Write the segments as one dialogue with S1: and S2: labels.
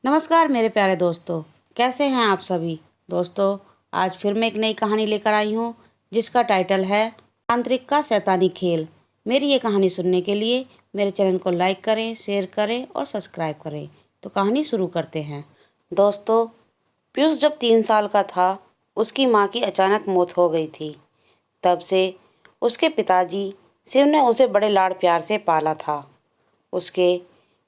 S1: नमस्कार मेरे प्यारे दोस्तों, कैसे हैं आप सभी। दोस्तों, आज फिर मैं एक नई कहानी लेकर आई हूँ जिसका टाइटल है तांत्रिक का शैतानी खेल। मेरी ये कहानी सुनने के लिए मेरे चैनल को लाइक करें, शेयर करें और सब्सक्राइब करें। तो कहानी शुरू करते हैं। दोस्तों, पीयूष जब 3 साल का था उसकी माँ की अचानक मौत हो गई थी। तब से उसके पिताजी शिव ने उसे बड़े लाड़ प्यार से पाला था। उसके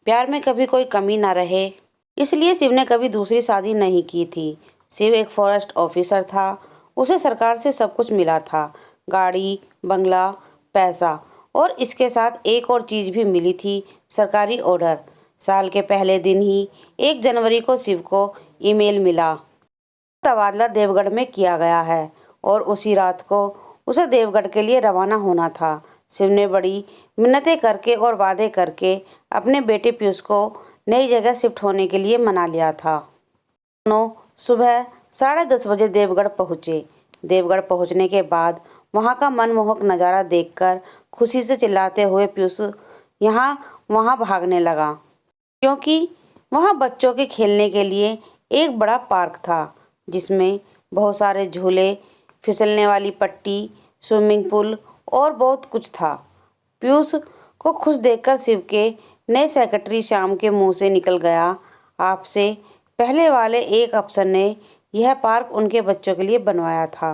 S1: प्यार में कभी कोई कमी ना रहे, इसलिए शिव ने कभी दूसरी शादी नहीं की थी। शिव एक फॉरेस्ट ऑफिसर था। उसे सरकार से सब कुछ मिला था, गाड़ी, बंगला, पैसा, और इसके साथ एक और चीज़ भी मिली थी, सरकारी ऑर्डर। साल के पहले दिन ही 1 जनवरी को शिव को ईमेल मिला। तबादला देवगढ़ में किया गया है और उसी रात को उसे देवगढ़ के लिए रवाना होना था। शिव ने बड़ी मिन्नतें करके और वादे करके अपने बेटे पीयूष को नई जगह शिफ्ट होने के लिए मना लिया था। दोनों सुबह 10:30 बजे देवगढ़ पहुँचे। देवगढ़ पहुँचने के बाद वहाँ का मनमोहक नज़ारा देखकर खुशी से चिल्लाते हुए पीयूष यहाँ वहाँ भागने लगा, क्योंकि वहाँ बच्चों के खेलने के लिए एक बड़ा पार्क था जिसमें बहुत सारे झूले, फिसलने वाली पट्टी, स्विमिंग पूल और बहुत कुछ था। पीयूष को खुश देखकर शिव के नए सेक्रेटरी श्याम के मुंह से निकल गया, आपसे पहले वाले एक अफसर ने यह पार्क उनके बच्चों के लिए बनवाया था।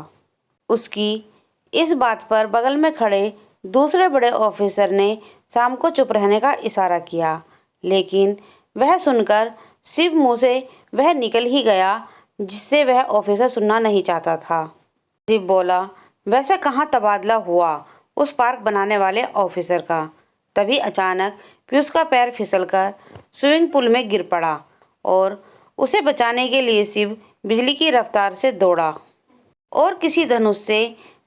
S1: उसकी इस बात पर बगल में खड़े दूसरे बड़े ऑफिसर ने शाम को चुप रहने का इशारा किया, लेकिन वह सुनकर शिव मुंह से वह निकल ही गया जिससे वह ऑफिसर सुनना नहीं चाहता था। शिव बोला, वैसे कहाँ तबादला हुआ उस पार्क बनाने वाले ऑफिसर का। तभी अचानक पीयूष का पैर फिसलकर स्विमिंग पूल में गिर पड़ा और उसे बचाने के लिए शिव बिजली की रफ्तार से दौड़ा और किसी धनुष से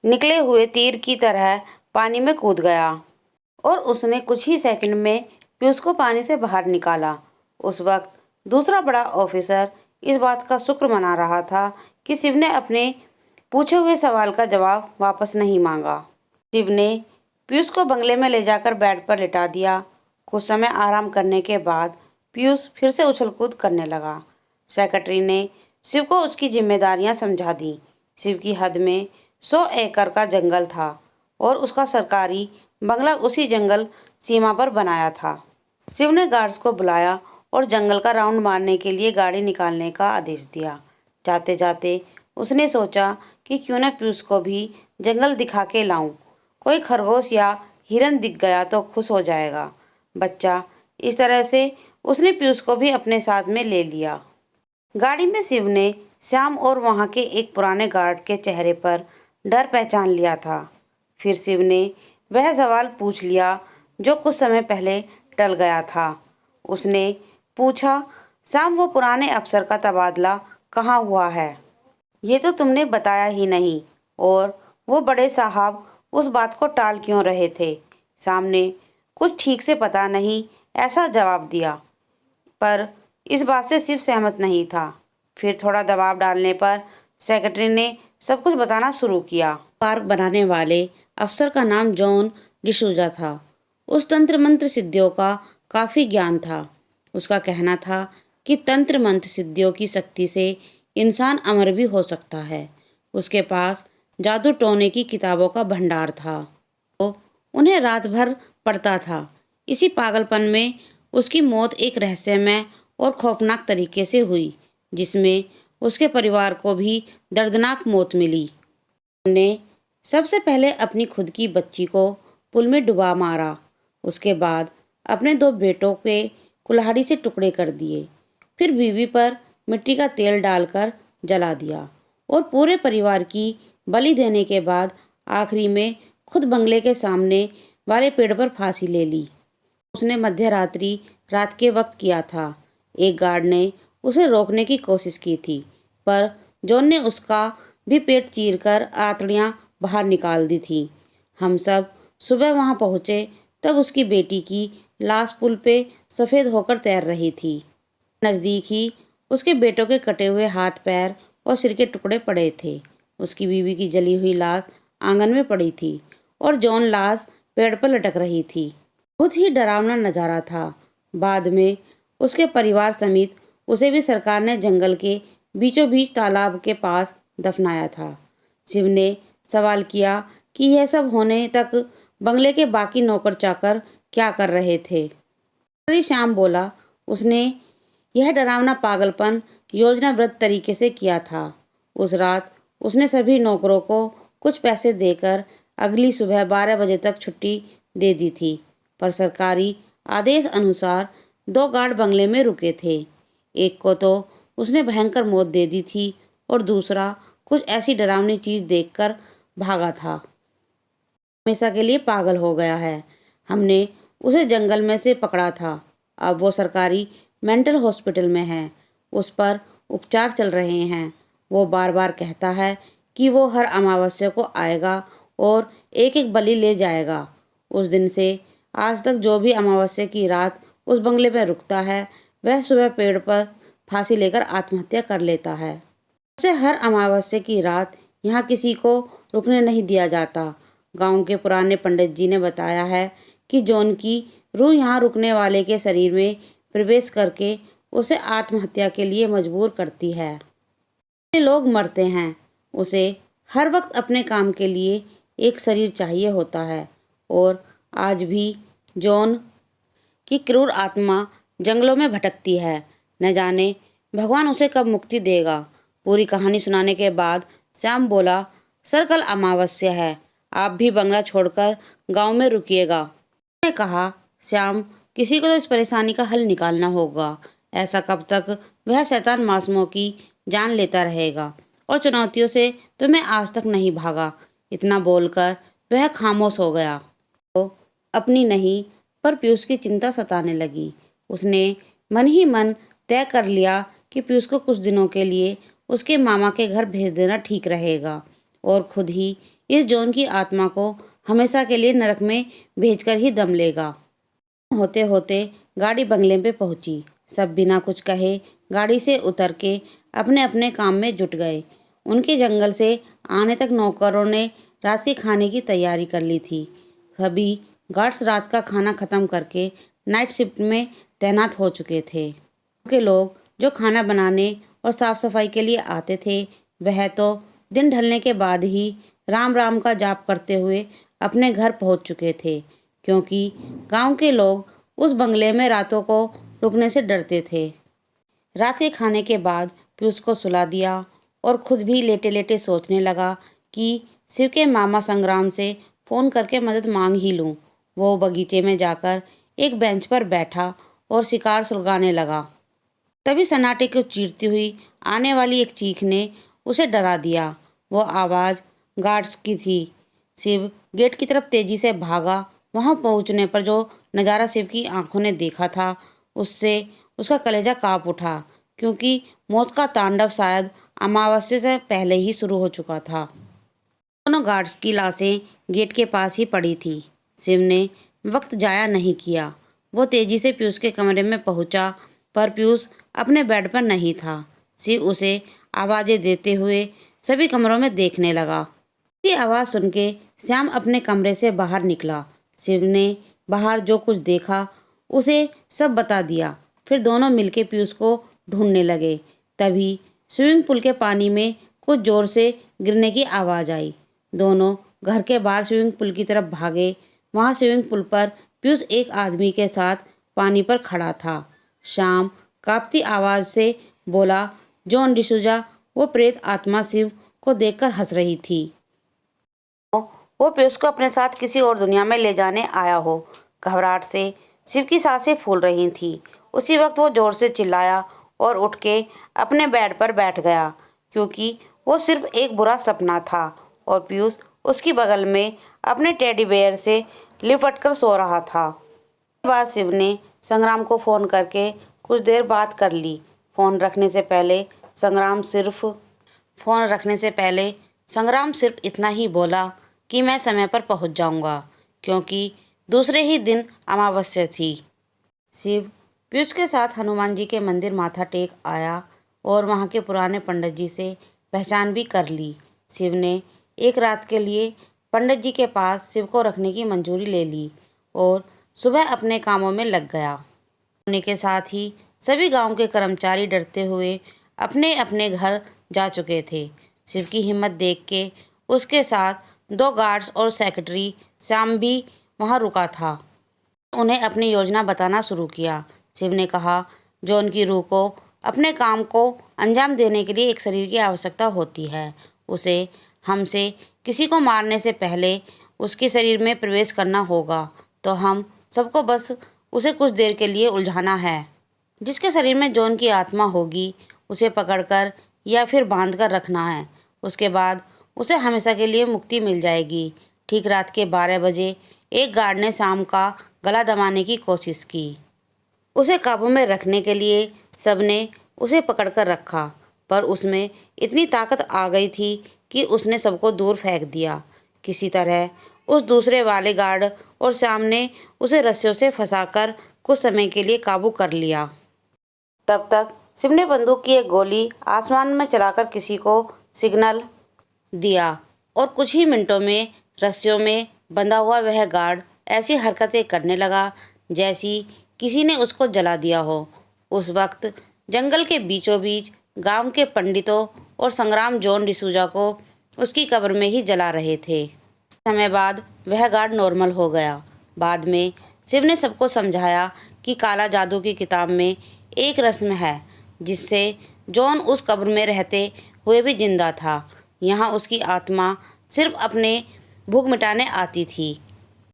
S1: निकले हुए तीर की तरह पानी में कूद गया और उसने कुछ ही सेकंड में पीयूष को पानी से बाहर निकाला। उस वक्त दूसरा बड़ा ऑफिसर इस बात का शुक्र मना रहा था कि शिव ने अपने पूछे हुए सवाल का जवाब वापस नहीं मांगा। शिव ने पीयूष को बंगले में ले जाकर बेड पर लिटा दिया। कुछ समय आराम करने के बाद पीयूष फिर से उछल कूद करने लगा। सेक्रेटरी ने शिव को उसकी जिम्मेदारियां समझा दी। शिव की हद में 100 एकड़ का जंगल था और उसका सरकारी बंगला उसी जंगल सीमा पर बनाया था। शिव ने गार्ड्स को बुलाया और जंगल का राउंड मारने के लिए गाड़ी निकालने का आदेश दिया। जाते जाते उसने सोचा कि क्यों न पीयूष को भी जंगल दिखा के लाऊं। कोई खरगोश या हिरन दिख गया तो खुश हो जाएगा बच्चा। इस तरह से उसने पीयूष को भी अपने साथ में ले लिया। गाड़ी में शिव ने श्याम और वहाँ के एक पुराने गार्ड के चेहरे पर डर पहचान लिया था। फिर शिव ने वह सवाल पूछ लिया जो कुछ समय पहले टल गया था। उसने पूछा, श्याम, वो पुराने अफसर का तबादला कहाँ हुआ है? ये तो तुमने बताया ही नहीं। और वो बड़े साहब उस बात को टाल क्यों रहे थे? श्याम ने कुछ ठीक से पता नहीं ऐसा जवाब दिया, पर इस बात से शिव सहमत नहीं था। फिर थोड़ा दबाव डालने पर सेक्रेटरी ने सब कुछ बताना शुरू किया। पार्क बनाने वाले अफसर का नाम जॉन डिसूजा था। उस तंत्र मंत्र सिद्धियों का काफ़ी ज्ञान था। उसका कहना था कि तंत्र मंत्र सिद्धियों की शक्ति से इंसान अमर भी हो सकता है। उसके पास जादू टोने की किताबों का भंडार था। वो उन्हें रात भर पढ़ता था। इसी पागलपन में उसकी मौत एक रहस्यमय और खौफनाक तरीके से हुई, जिसमें उसके परिवार को भी दर्दनाक मौत मिली। उन्होंने सबसे पहले अपनी खुद की बच्ची को पुल में डुबा मारा। उसके बाद अपने 2 बेटों के कुल्हाड़ी से टुकड़े कर दिए। फिर बीवी पर मिट्टी का तेल डालकर जला दिया और पूरे परिवार की बलि देने के बाद आखिरी में खुद बंगले के सामने वाले पेड़ पर फांसी ले ली। उसने मध्यरात्रि रात के वक्त किया था। एक गार्ड ने उसे रोकने की कोशिश की थी, पर जॉन ने उसका भी पेट चीरकर आंतड़ियाँ बाहर निकाल दी थी। हम सब सुबह वहाँ पहुँचे तब उसकी बेटी की लाश पुल पे सफ़ेद होकर तैर रही थी। नज़दीक ही उसके बेटों के कटे हुए हाथ, पैर और सिर के टुकड़े पड़े थे। उसकी बीवी की जली हुई लाश आंगन में पड़ी थी और जॉन लाश पेड़ पर लटक रही थी। बहुत ही डरावना नज़ारा था। बाद में उसके परिवार समेत उसे भी सरकार ने जंगल के बीचों बीच तालाब के पास दफनाया था। शिव ने सवाल किया कि यह सब होने तक बंगले के बाकी नौकर चाकर क्या कर रहे थे। श्याम बोला, उसने यह डरावना पागलपन योजनाबद्ध तरीके से किया था। उस रात उसने सभी नौकरों को कुछ पैसे देकर अगली सुबह 12 बजे तक छुट्टी दे दी थी, पर सरकारी आदेश अनुसार 2 गार्ड बंगले में रुके थे। एक को तो उसने भयंकर मौत दे दी थी और दूसरा कुछ ऐसी डरावनी चीज़ देखकर भागा था। हमेशा के लिए पागल हो गया है। हमने उसे जंगल में से पकड़ा था। अब वो सरकारी मेंटल हॉस्पिटल में है। उस पर उपचार चल रहे हैं। वो बार बार कहता है कि वो हर अमावस्या को आएगा और एक एक बलि ले जाएगा। उस दिन से आज तक जो भी अमावस्या की रात उस बंगले में रुकता है, वह सुबह पेड़ पर फांसी लेकर आत्महत्या कर लेता है। उसे हर अमावस्या की रात यहाँ किसी को रुकने नहीं दिया जाता। गांव के पुराने पंडित जी ने बताया है कि जॉन की रूह यहाँ रुकने वाले के शरीर में प्रवेश करके उसे आत्महत्या के लिए मजबूर करती है। लोग मरते हैं, उसे हर वक्त अपने काम के लिए एक शरीर चाहिए होता है और आज भी जॉन की क्रूर आत्मा जंगलों में भटकती है। न जाने भगवान उसे कब मुक्ति देगा। पूरी कहानी सुनाने के बाद श्याम बोला, सर कल अमावस्या है, आप भी बंगला छोड़कर गांव में रुकिएगा। उसने कहा, श्याम किसी को तो इस परेशानी का हल निकालना होगा। ऐसा कब तक वह शैतान मासूमों की जान लेता रहेगा और चुनौतियों से तो मैं आज तक नहीं भागा। इतना बोलकर वह खामोश हो गया। तो अपनी नहीं पर पीयूष की चिंता सताने लगी। उसने मन ही मन तय कर लिया कि पीयूष को कुछ दिनों के लिए उसके मामा के घर भेज देना ठीक रहेगा और खुद ही इस जॉन की आत्मा को हमेशा के लिए नरक में भेजकर ही दम लेगा। होते होते गाड़ी बंगले पे पहुंची। सब बिना कुछ कहे गाड़ी से उतर के अपने अपने काम में जुट गए। उनके जंगल से आने तक नौकरों ने रात के खाने की तैयारी कर ली थी। सभी गार्ड्स रात का खाना ख़त्म करके नाइट शिफ्ट में तैनात हो चुके थे। के लोग जो खाना बनाने और साफ़ सफाई के लिए आते थे, वह तो दिन ढलने के बाद ही राम राम का जाप करते हुए अपने घर पहुंच चुके थे, क्योंकि गांव के लोग उस बंगले में रातों को रुकने से डरते थे। रात के खाने के बाद पीयूष को सुला दिया और खुद भी लेटे लेटे सोचने लगा कि शिव के मामा संग्राम से फ़ोन करके मदद मांग ही लूँ। वो बगीचे में जाकर एक बेंच पर बैठा और शिकार सुलगाने लगा। तभी सन्नाटे को चीरती हुई आने वाली एक चीख ने उसे डरा दिया। वो आवाज़ गार्ड्स की थी। शिव गेट की तरफ तेजी से भागा। वहां पहुंचने पर जो नज़ारा शिव की आंखों ने देखा था, उससे उसका कलेजा कांप उठा, क्योंकि मौत का तांडव शायद अमावस्या से पहले ही शुरू हो चुका था। दोनों गार्ड्स की लाशें गेट के पास ही पड़ी थी। शिव ने वक्त जाया नहीं किया। वो तेजी से पीयूष के कमरे में पहुंचा, पर पीयूष अपने बेड पर नहीं था। शिव उसे आवाज़ें देते हुए सभी कमरों में देखने लगा। उसकी आवाज़ सुन के श्याम अपने कमरे से बाहर निकला। शिव ने बाहर जो कुछ देखा उसे सब बता दिया। फिर दोनों मिलके पीयूष को ढूंढने लगे। तभी स्विमिंग पूल के पानी में कुछ ज़ोर से गिरने की आवाज़ आई। दोनों घर के बाहर स्विमिंग पूल की तरफ भागे। वहाँ स्विमिंग पूल पर पीयूष एक आदमी के साथ पानी पर खड़ा था। श्याम कांपती आवाज़ से बोला, जॉन डिसूजा। वो प्रेत आत्मा शिव को देखकर हंस रही थी। वो पीयूष को अपने साथ किसी और दुनिया में ले जाने आया हो। घबराहट से शिव की सांसें फूल रही थीं। उसी वक्त वो जोर से चिल्लाया और उठ के अपने बेड पर बैठ गया, क्योंकि वो सिर्फ एक बुरा सपना था और पीयूष उसकी बगल में अपने टेडी बेयर से लिपट कर सो रहा था। उसके बाद शिव ने संग्राम को फ़ोन करके कुछ देर बात कर ली। फ़ोन रखने से पहले संग्राम सिर्फ इतना ही बोला कि मैं समय पर पहुंच जाऊंगा, क्योंकि दूसरे ही दिन अमावस्या थी। शिव पीयूष के साथ हनुमान जी के मंदिर माथा टेक आया और वहां के पुराने पंडित जी से पहचान भी कर ली। शिव ने एक रात के लिए पंडित जी के पास शिव को रखने की मंजूरी ले ली और सुबह अपने कामों में लग गया। होने के साथ ही सभी गांव के कर्मचारी डरते हुए अपने अपने घर जा चुके थे। शिव की हिम्मत देख के उसके साथ 2 गार्ड्स और सेक्रेटरी श्याम भी वहां रुका था। उन्हें अपनी योजना बताना शुरू किया। शिव ने कहा, जॉन की रूह को अपने काम को अंजाम देने के लिए एक शरीर की आवश्यकता होती है। उसे हमसे किसी को मारने से पहले उसके शरीर में प्रवेश करना होगा। तो हम सबको बस उसे कुछ देर के लिए उलझाना है। जिसके शरीर में जॉन की आत्मा होगी उसे पकड़कर या फिर बांधकर रखना है। उसके बाद उसे हमेशा के लिए मुक्ति मिल जाएगी। ठीक रात के 12 बजे एक गार्ड ने शाम का गला दबाने की कोशिश की। उसे काबू में रखने के लिए सबने उसे पकड़कर रखा, पर उसमें इतनी ताकत आ गई थी कि उसने सबको दूर फेंक दिया। किसी तरह उस दूसरे वाले गार्ड और श्याम ने उसे रस्सियों से फंसाकर कुछ समय के लिए काबू कर लिया। तब तक शिव ने बंदूक की एक गोली आसमान में चलाकर किसी को सिग्नल दिया और कुछ ही मिनटों में रस्सियों में बंधा हुआ वह गार्ड ऐसी हरकतें करने लगा जैसी किसी ने उसको जला दिया हो। उस वक्त जंगल के बीचों बीच गांव के पंडितों और संग्राम जॉन डिसूजा को उसकी कब्र में ही जला रहे थे। समय बाद वह गार्ड नॉर्मल हो गया। बाद में शिव ने सबको समझाया कि काला जादू की किताब में एक रस्म है जिससे जॉन उस कब्र में रहते हुए भी जिंदा था। यहाँ उसकी आत्मा सिर्फ अपने भूख मिटाने आती थी,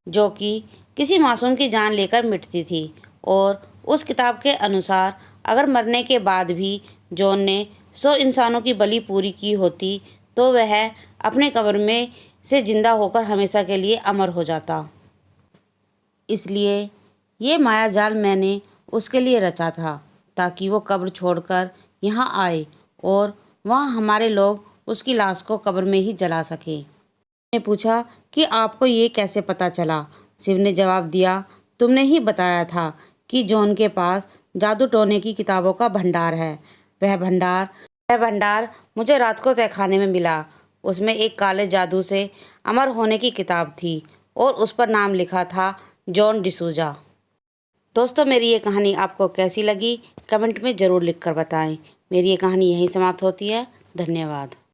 S1: जो कि किसी मासूम की जान लेकर मिटती थी। और उस किताब के अनुसार अगर मरने के बाद भी जॉन ने 100 इंसानों की बलि पूरी की होती तो वह अपने कब्र में से जिंदा होकर हमेशा के लिए अमर हो जाता। इसलिए ये माया जाल मैंने उसके लिए रचा था ताकि वो कब्र छोड़कर यहाँ आए और वहाँ हमारे लोग उसकी लाश को कब्र में ही जला सके। मैंने पूछा कि आपको ये कैसे पता चला? शिव ने जवाब दिया, तुमने ही बताया था कि जॉन के पास जादू टोने की किताबों का भंडार है। वह भंडार मुझे रात को तहखाने में मिला। उसमें एक काले जादू से अमर होने की किताब थी और उस पर नाम लिखा था जॉन डिसूजा। दोस्तों, मेरी ये कहानी आपको कैसी लगी कमेंट में ज़रूर लिखकर बताएं। मेरी ये कहानी यहीं समाप्त होती है। धन्यवाद।